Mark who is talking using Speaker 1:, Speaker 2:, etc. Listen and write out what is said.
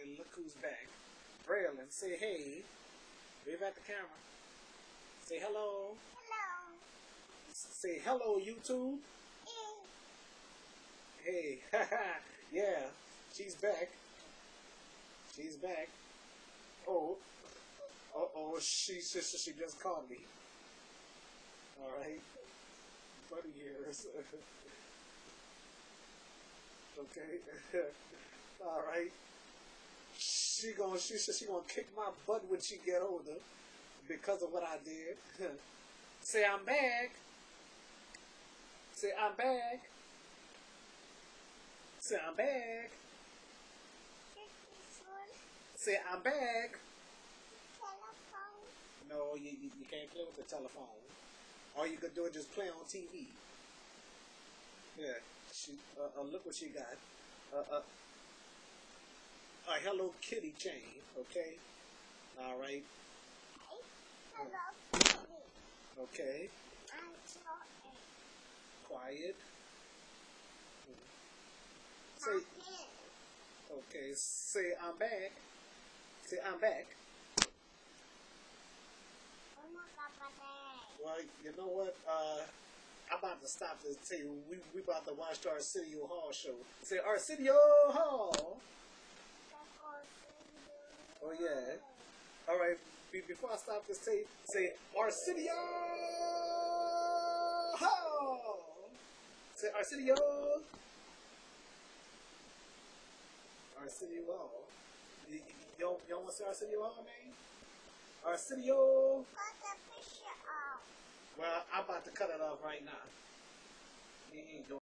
Speaker 1: And look who's back. Braylon, say hey. Wave at the camera. Say hello.
Speaker 2: Hello.
Speaker 1: Say hello, YouTube. Hey, yeah, she's back. She's back. Oh, she just called me. All right, buddy ears. Okay. All right. She gonna kick my butt when she get older because of what I did. Say I'm back. Say I'm back. Say I'm back. Say I'm back.
Speaker 2: Telephone.
Speaker 1: No, you can't play with the telephone. All you could do is just play on TV. Yeah. She look what she got. A Hello Kitty chain. Okay. All right.
Speaker 2: Hello Kitty.
Speaker 1: Okay.
Speaker 2: I'm talking.
Speaker 1: Quiet. Say. Okay. Say I'm back. Say I'm back. Well, you know what? I'm about to stop this. Say we about to watch the Arsenio Hall show. Say Arsenio Hall. Oh yeah. All right. Before I stop this tape, say Arsenio Hall. Say Arsenio. Arsenio Hall. You don't want to say Arsenio Hall, man? Arsenio.
Speaker 2: Cut the picture off.
Speaker 1: Well, I'm about to cut it off right now. You ain't doing